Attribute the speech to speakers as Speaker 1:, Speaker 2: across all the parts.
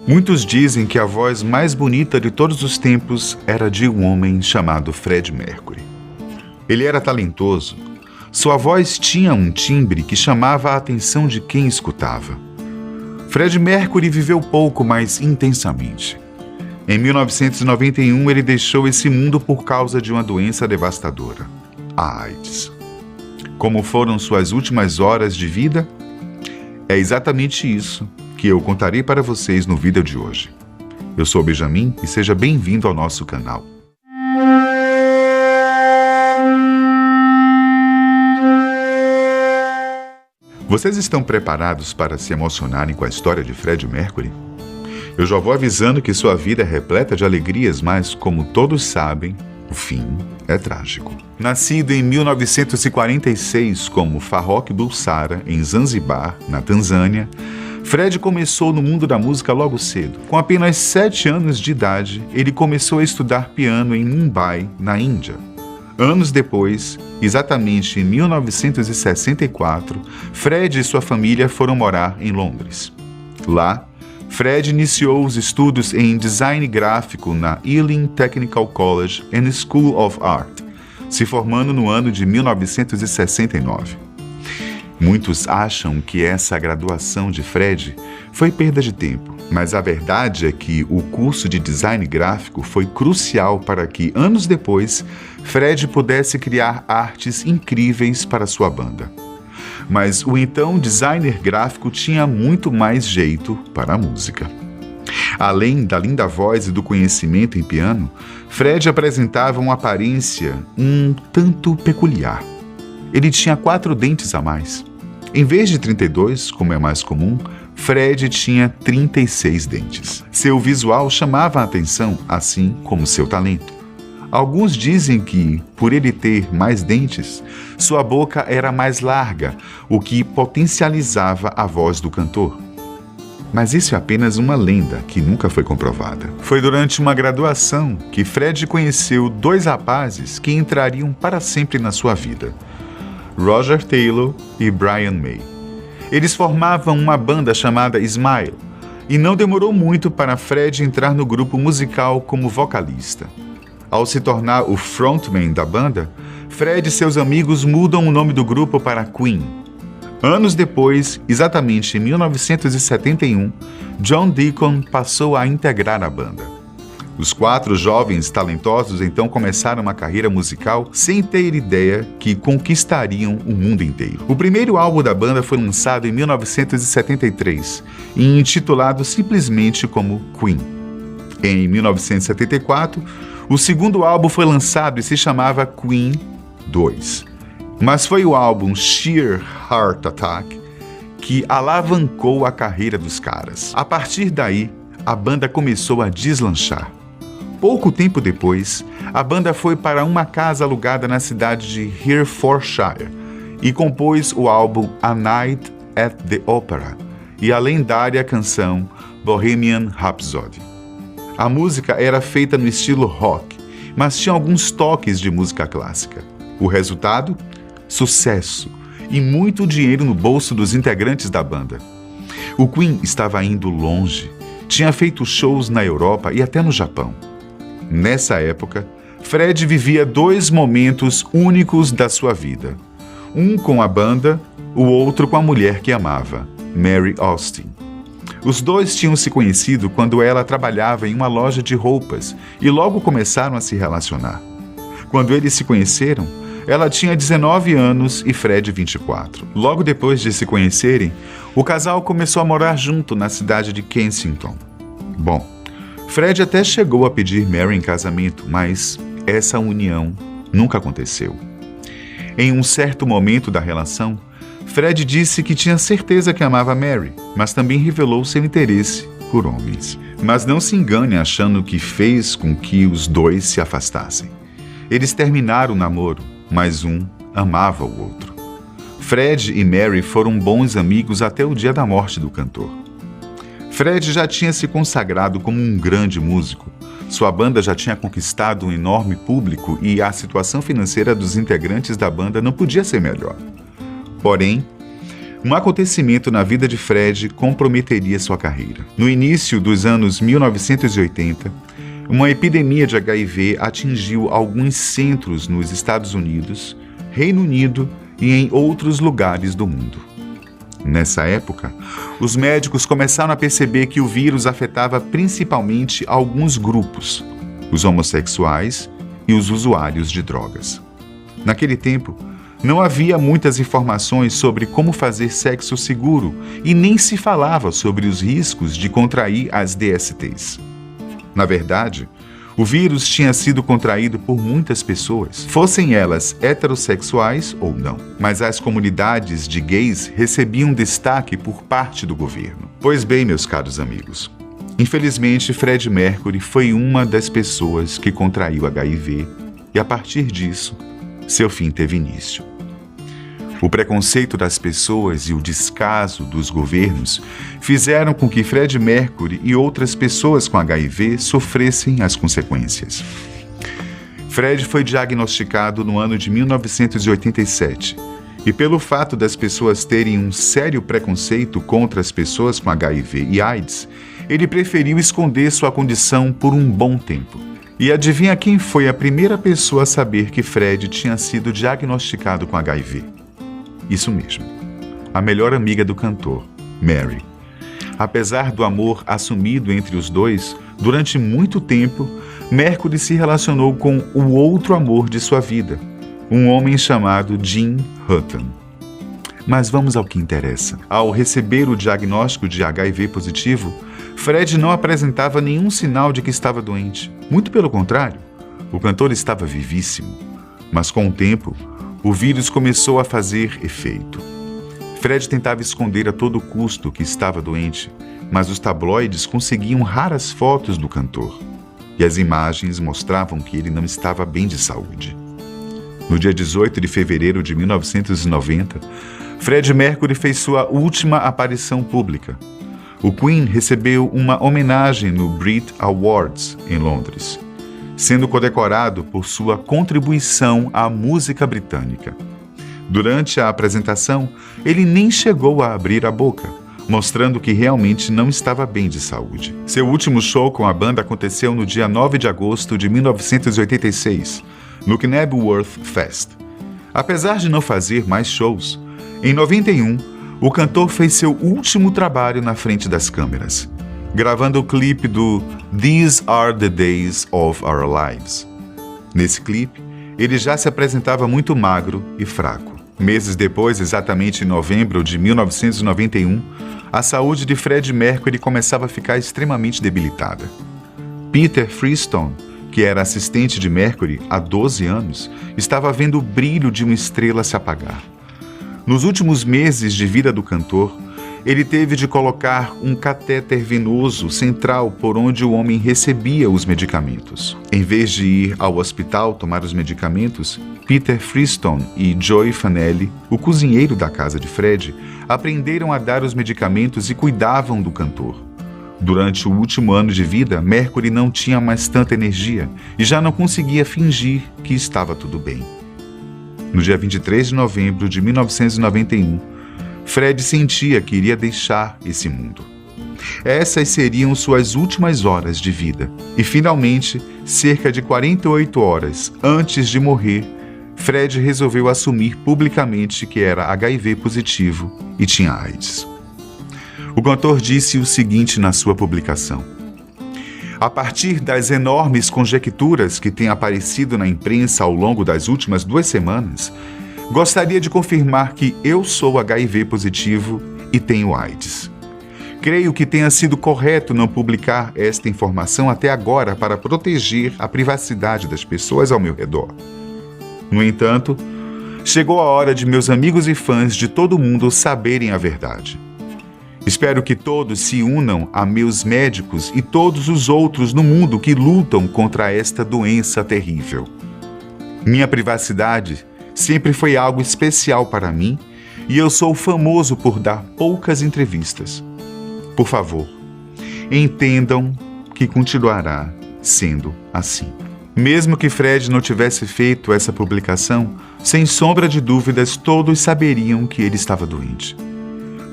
Speaker 1: Muitos dizem que a voz mais bonita de todos os tempos era de um homem chamado Freddie Mercury. Ele era talentoso. Sua voz tinha um timbre que chamava a atenção de quem escutava. Freddie Mercury viveu pouco, mas intensamente. Em 1991, ele deixou esse mundo por causa de uma doença devastadora, a AIDS. Como foram suas últimas horas de vida? É exatamente isso que eu contarei para vocês no vídeo de hoje. Eu sou o Benjamin e seja bem-vindo ao nosso canal. Vocês estão preparados para se emocionarem com a história de Freddie Mercury? Eu já vou avisando que sua vida é repleta de alegrias, mas, como todos sabem, o fim é trágico. Nascido em 1946 como Farrokh Bulsara, em Zanzibar, na Tanzânia, Freddie começou no mundo da música logo cedo. Com apenas 7 anos de idade, ele começou a estudar piano em Mumbai, na Índia. Anos depois, exatamente em 1964, Freddie e sua família foram morar em Londres. Lá, Freddie iniciou os estudos em design gráfico na Ealing Technical College and School of Art, se formando no ano de 1969. Muitos acham que essa graduação de Freddie foi perda de tempo, mas a verdade é que o curso de design gráfico foi crucial para que, anos depois, Freddie pudesse criar artes incríveis para sua banda. Mas o então designer gráfico tinha muito mais jeito para a música. Além da linda voz e do conhecimento em piano, Freddie apresentava uma aparência um tanto peculiar. Ele tinha 4 dentes a mais. Em vez de 32, como é mais comum, Freddie tinha 36 dentes. Seu visual chamava a atenção, assim como seu talento. Alguns dizem que, por ele ter mais dentes, sua boca era mais larga, o que potencializava a voz do cantor. Mas isso é apenas uma lenda que nunca foi comprovada. Foi durante uma graduação que Freddie conheceu 2 rapazes que entrariam para sempre na sua vida: Roger Taylor e Brian May. Eles formavam uma banda chamada Smile, e não demorou muito para Freddie entrar no grupo musical como vocalista. Ao se tornar o frontman da banda, Freddie e seus amigos mudam o nome do grupo para Queen. Anos depois, exatamente em 1971, John Deacon passou a integrar a banda. Os 4 jovens talentosos então começaram uma carreira musical sem ter ideia que conquistariam o mundo inteiro. O primeiro álbum da banda foi lançado em 1973 e intitulado simplesmente como Queen. Em 1974, o segundo álbum foi lançado e se chamava Queen 2. Mas foi o álbum Sheer Heart Attack que alavancou a carreira dos caras. A partir daí, a banda começou a deslanchar. Pouco tempo depois, a banda foi para uma casa alugada na cidade de Herefordshire e compôs o álbum A Night at the Opera e a lendária canção Bohemian Rhapsody. A música era feita no estilo rock, mas tinha alguns toques de música clássica. O resultado? Sucesso e muito dinheiro no bolso dos integrantes da banda. O Queen estava indo longe, tinha feito shows na Europa e até no Japão. Nessa época, Freddie vivia 2 momentos únicos da sua vida. Um com a banda, o outro com a mulher que amava, Mary Austin. Os 2 tinham se conhecido quando ela trabalhava em uma loja de roupas e logo começaram a se relacionar. Quando eles se conheceram, ela tinha 19 anos e Freddie 24. Logo depois de se conhecerem, o casal começou a morar junto na cidade de Kensington. Bom, Freddie até chegou a pedir Mary em casamento, mas essa união nunca aconteceu. Em um certo momento da relação, Freddie disse que tinha certeza que amava Mary, mas também revelou seu interesse por homens. Mas não se engane achando que fez com que os 2 se afastassem. Eles terminaram o namoro, mas um amava o outro. Freddie e Mary foram bons amigos até o dia da morte do cantor. Freddie já tinha se consagrado como um grande músico. Sua banda já tinha conquistado um enorme público e a situação financeira dos integrantes da banda não podia ser melhor. Porém, Um acontecimento na vida de Fred comprometeria sua carreira. No início dos anos 1980, uma epidemia de HIV atingiu alguns centros nos Estados Unidos, Reino Unido e em outros lugares do mundo. Nessa época, os médicos começaram a perceber que o vírus afetava principalmente alguns grupos, os homossexuais e os usuários de drogas. Naquele tempo, não havia muitas informações sobre como fazer sexo seguro e nem se falava sobre os riscos de contrair as DSTs. Na verdade, o vírus tinha sido contraído por muitas pessoas, fossem elas heterossexuais ou não. Mas as comunidades de gays recebiam destaque por parte do governo. Pois bem, meus caros amigos, infelizmente Fred Mercury foi uma das pessoas que contraiu HIV e, a partir disso, seu fim teve início. O preconceito das pessoas e o descaso dos governos fizeram com que Fred Mercury e outras pessoas com HIV sofressem as consequências. Fred foi diagnosticado no ano de 1987 e, pelo fato das pessoas terem um sério preconceito contra as pessoas com HIV e AIDS, ele preferiu esconder sua condição por um bom tempo. E adivinha quem foi a primeira pessoa a saber que Fred tinha sido diagnosticado com HIV? Isso mesmo, a melhor amiga do cantor, Mary. Apesar do amor assumido entre os dois, durante muito tempo, Mercury se relacionou com o outro amor de sua vida, um homem chamado Jim Hutton. Mas vamos ao que interessa. Ao receber o diagnóstico de HIV positivo, Fred não apresentava nenhum sinal de que estava doente. Muito pelo contrário, o cantor estava vivíssimo. Mas com o tempo, o vírus começou a fazer efeito. Fred tentava esconder a todo custo que estava doente, mas os tabloides conseguiam raras fotos do cantor. E as imagens mostravam que ele não estava bem de saúde. No dia 18 de fevereiro de 1990, Fred Mercury fez sua última aparição pública. O Queen recebeu uma homenagem no Brit Awards, em Londres, sendo condecorado por sua contribuição à música britânica. Durante a apresentação, ele nem chegou a abrir a boca, mostrando que realmente não estava bem de saúde. Seu último show com a banda aconteceu no dia 9 de agosto de 1986, no Knebworth Fest. Apesar de não fazer mais shows, em 91, o cantor fez seu último trabalho na frente das câmeras, gravando o clipe do These Are the Days of Our Lives. Nesse clipe, ele já se apresentava muito magro e fraco. Meses depois, exatamente em novembro de 1991, a saúde de Fred Mercury começava a ficar extremamente debilitada. Peter Freestone, que era assistente de Mercury há 12 anos, estava vendo o brilho de uma estrela se apagar. Nos últimos meses de vida do cantor, ele teve de colocar um catéter venoso central por onde o homem recebia os medicamentos. Em vez de ir ao hospital tomar os medicamentos, Peter Freestone e Joey Fanelli, o cozinheiro da casa de Fred, aprenderam a dar os medicamentos e cuidavam do cantor. Durante o último ano de vida, Mercury não tinha mais tanta energia e já não conseguia fingir que estava tudo bem. No dia 23 de novembro de 1991, Fred sentia que iria deixar esse mundo. Essas seriam suas últimas horas de vida. E, finalmente, cerca de 48 horas antes de morrer, Fred resolveu assumir publicamente que era HIV positivo e tinha AIDS. O cantor disse o seguinte na sua publicação: a partir das enormes conjecturas que têm aparecido na imprensa ao longo das últimas 2 semanas, gostaria de confirmar que eu sou HIV positivo e tenho AIDS. Creio que tenha sido correto não publicar esta informação até agora para proteger a privacidade das pessoas ao meu redor. No entanto, chegou a hora de meus amigos e fãs de todo mundo saberem a verdade. Espero que todos se unam a meus médicos e todos os outros no mundo que lutam contra esta doença terrível. Minha privacidade sempre foi algo especial para mim e eu sou famoso por dar poucas entrevistas. Por favor, entendam que continuará sendo assim. Mesmo que Fred não tivesse feito essa publicação, sem sombra de dúvidas todos saberiam que ele estava doente.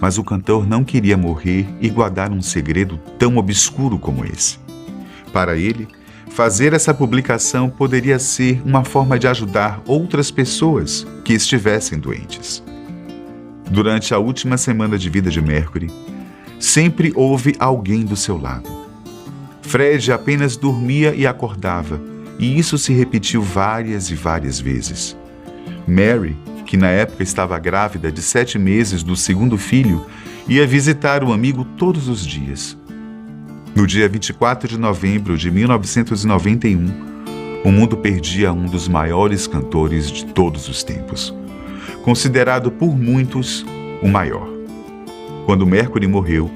Speaker 1: Mas o cantor não queria morrer e guardar um segredo tão obscuro como esse. Para ele, fazer essa publicação poderia ser uma forma de ajudar outras pessoas que estivessem doentes. Durante a última semana de vida de Mercury, sempre houve alguém do seu lado. Fred apenas dormia e acordava, e isso se repetiu várias e várias vezes. Mary, que na época estava grávida de 7 meses do segundo filho, ia visitar o amigo todos os dias. No dia 24 de novembro de 1991, o mundo perdia um dos maiores cantores de todos os tempos, considerado por muitos o maior. Quando Mercury morreu,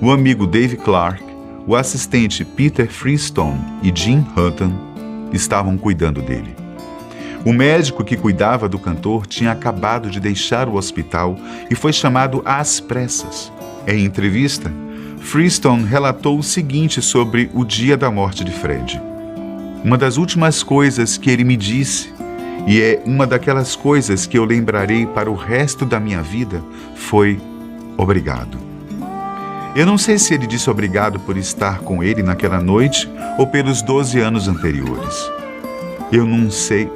Speaker 1: o amigo Dave Clark, o assistente Peter Freestone e Jim Hutton estavam cuidando dele. O médico que cuidava do cantor tinha acabado de deixar o hospital e foi chamado às pressas. Em entrevista, Freestone relatou o seguinte sobre o dia da morte de Fred. Uma das últimas coisas que ele me disse, e é uma daquelas coisas que eu lembrarei para o resto da minha vida, foi obrigado. Eu não sei se ele disse obrigado por estar com ele naquela noite ou pelos 12 anos anteriores. Eu não sei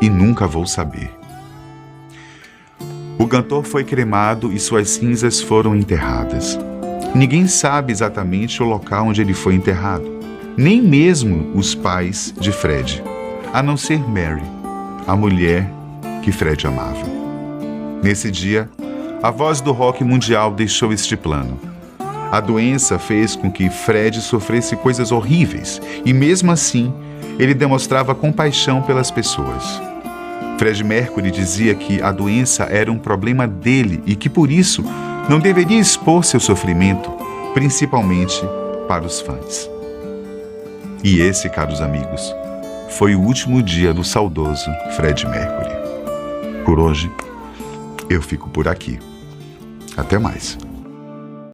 Speaker 1: e nunca vou saber. O cantor foi cremado e suas cinzas foram enterradas. Ninguém sabe exatamente o local onde ele foi enterrado, nem mesmo os pais de Fred, a não ser Mary, a mulher que Fred amava. Nesse dia, a voz do rock mundial deixou este plano. A doença fez com que Fred sofresse coisas horríveis e, mesmo assim, ele demonstrava compaixão pelas pessoas. Fred Mercury dizia que a doença era um problema dele e que, por isso, não deveria expor seu sofrimento, principalmente para os fãs. E esse, caros amigos, foi o último dia do saudoso Fred Mercury. Por hoje, eu fico por aqui. Até mais.